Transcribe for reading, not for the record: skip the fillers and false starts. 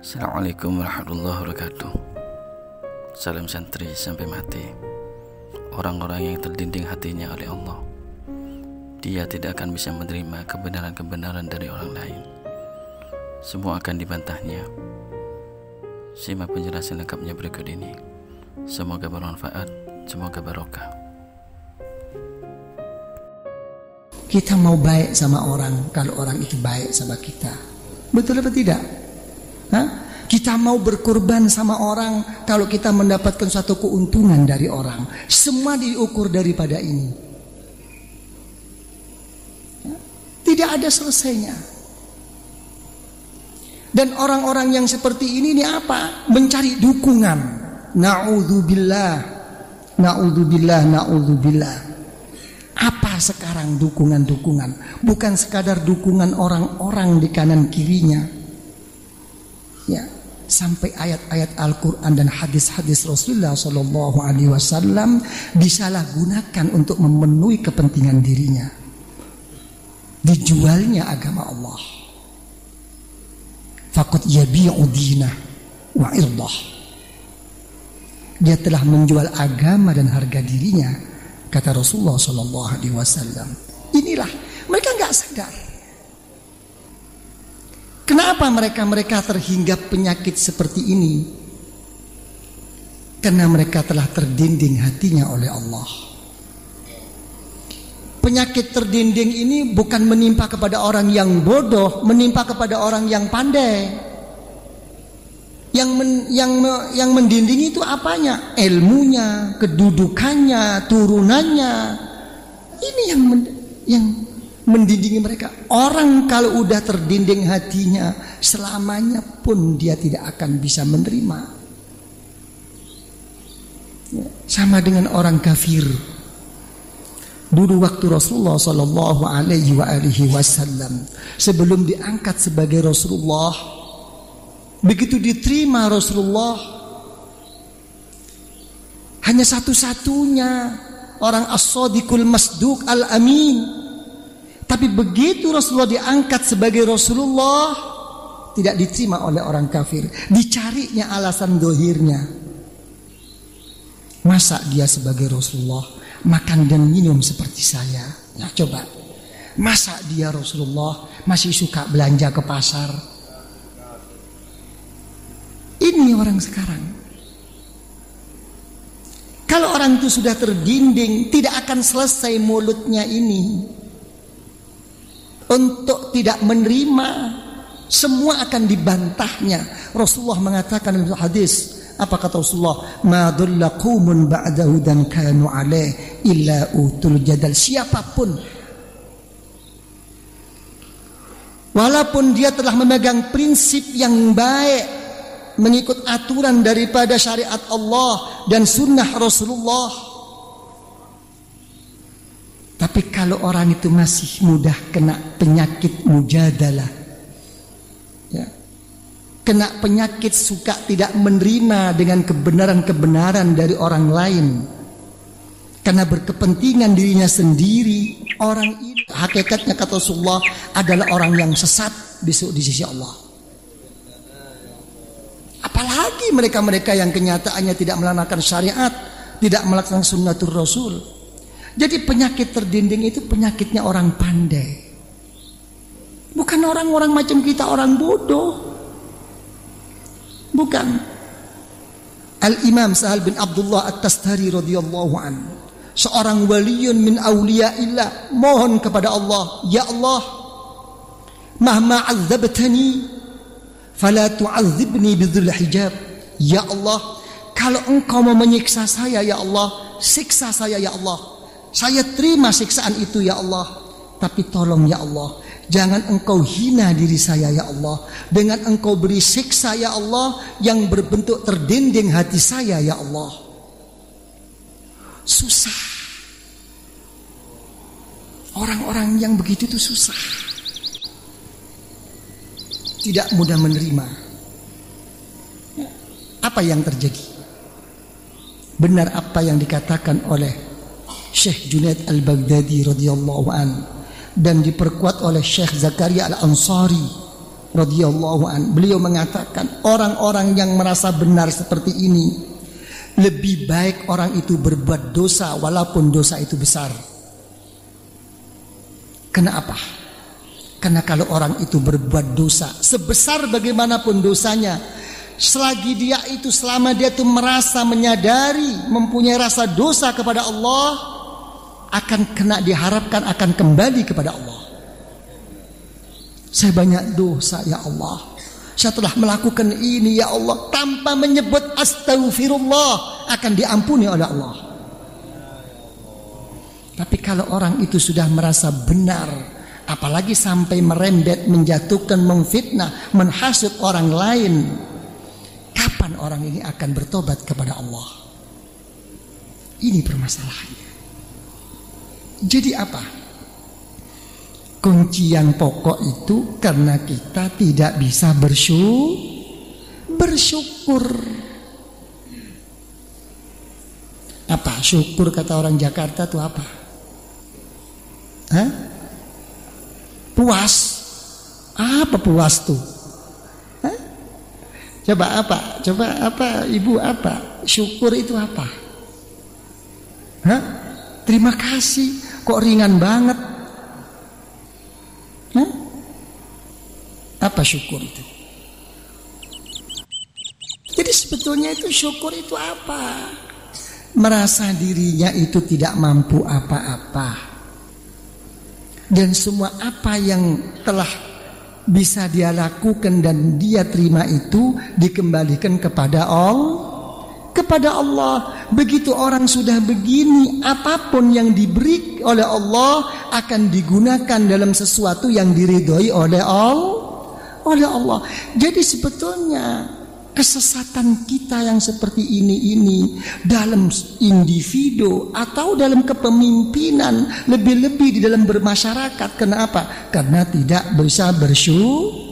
Assalamualaikum warahmatullahi wabarakatuh. Salam santri sampai mati. Orang-orang yang terdinding hatinya oleh Allah, dia tidak akan bisa menerima kebenaran-kebenaran dari orang lain. Semua akan dibantahnya. Simak penjelasan lengkapnya berikut ini. Semoga bermanfaat, semoga barokah. Kita mau baik sama orang kalau orang itu baik sama kita. Betul apa tidak? Kita mau berkorban sama orang kalau kita mendapatkan suatu keuntungan dari orang. Semua diukur daripada ini. Tidak ada selesainya. Dan orang-orang yang seperti ini apa? Mencari dukungan. Na'udzubillah. Na'udzubillah, na'udzubillah. Apa sekarang dukungan-dukungan? Bukan sekadar dukungan orang-orang di kanan kirinya. Ya, sampai ayat-ayat Al-Quran dan hadis-hadis Rasulullah SAW disalahgunakan untuk memenuhi kepentingan dirinya. Dijualnya agama Allah. Faqad yabi'u dinah wa irdah. Dia telah menjual agama dan harga dirinya, kata Rasulullah SAW. Inilah mereka nggak sadar. Kenapa mereka terhinggap penyakit seperti ini? Karena mereka telah terdinding hatinya oleh Allah. Penyakit terdinding ini bukan menimpa kepada orang yang bodoh, menimpa kepada orang yang pandai. Yang mendinding itu apanya? Ilmunya, kedudukannya, turunannya. Ini yang mendindingi mereka. Orang kalau udah terdinding hatinya, selamanya pun dia tidak akan bisa menerima. Sama dengan orang kafir. Dulu waktu Rasulullah Sallallahu Alaihi Wasallam sebelum diangkat sebagai Rasulullah, begitu diterima Rasulullah, hanya satu-satunya orang as-sadiqul masduq al-amin. Tapi begitu Rasulullah diangkat sebagai Rasulullah, tidak diterima oleh orang kafir. Dicarinya alasan dohirnya. Masa dia sebagai Rasulullah makan dan minum seperti saya? Nah coba. Masa dia Rasulullah masih suka belanja ke pasar? Ini orang sekarang. Kalau orang itu sudah terdinding, tidak akan selesai mulutnya ini untuk tidak menerima, semua akan dibantahnya. Rasulullah mengatakan dalam hadis, apa kata Rasulullah? Ma dhalla qaumun ba'da hudan kanu alaih illa utul jadal. Siapapun, walaupun dia telah memegang prinsip yang baik, mengikut aturan daripada syariat Allah dan sunnah Rasulullah, tapi kalau orang itu masih mudah kena penyakit mujadalah, ya, kena penyakit suka tidak menerima dengan kebenaran-kebenaran dari orang lain, karena berkepentingan dirinya sendiri, orang ini hakikatnya kata Rasulullah adalah orang yang sesat besok di sisi Allah. Apalagi mereka-mereka yang kenyataannya tidak melaksanakan syariat, tidak melaksanakan sunnatul Rasul. Jadi penyakit terdinding itu penyakitnya orang pandai. Bukan orang-orang macam kita, orang bodoh. Bukan. Al-Imam Sahal bin Abdullah At-Tastari radhiyallahu anhu, seorang waliyun min awliyaillah, mohon kepada Allah, ya Allah, mahma 'adzabtani fala tu'adzibni bidzul hijab. Ya Allah, kalau engkau mau menyiksa saya ya Allah, siksa saya ya Allah. Saya terima siksaan itu ya Allah. Tapi tolong ya Allah, jangan engkau hina diri saya ya Allah, dengan engkau beri siksa ya Allah yang berbentuk terdinding hati saya ya Allah. Susah. Orang-orang yang begitu itu susah, tidak mudah menerima. Apa yang terjadi? Benar apa yang dikatakan oleh Syekh Junaid Al-Baghdadi radhiyallahu an dan diperkuat oleh Syekh Zakaria Al-Ansari radhiyallahu an, beliau mengatakan orang-orang yang merasa benar seperti ini lebih baik orang itu berbuat dosa walaupun dosa itu besar. Kenapa? Karena kalau orang itu berbuat dosa sebesar bagaimanapun dosanya, selama dia itu merasa menyadari mempunyai rasa dosa kepada Allah, diharapkan akan kembali kepada Allah. Saya banyak dosa ya Allah, saya telah melakukan ini ya Allah, tanpa menyebut astaghfirullah akan diampuni oleh Allah. Tapi kalau orang itu sudah merasa benar, apalagi sampai merembet, menjatuhkan, memfitnah, menghasut orang lain, kapan orang ini akan bertobat kepada Allah? Ini permasalahannya. Jadi apa? Kunci yang pokok itu karena kita tidak bisa bersyukur. Apa syukur kata orang Jakarta itu apa? Hah? Puas. Apa puas tuh? Hah? Coba apa? Ibu apa? Syukur itu apa? Hah? Terima kasih. Kok ringan banget? Hah? Apa syukur itu? Jadi sebetulnya itu syukur itu apa? Merasa dirinya itu tidak mampu apa-apa, dan semua apa yang telah bisa dia lakukan dan dia terima itu dikembalikan kepada Allah. Begitu orang sudah begini, apapun yang diberi oleh Allah akan digunakan dalam sesuatu yang diridhoi oleh Allah. Jadi sebetulnya kesesatan kita yang seperti ini dalam individu atau dalam kepemimpinan, lebih-lebih di dalam bermasyarakat. Kenapa? Karena tidak bisa bersyukur.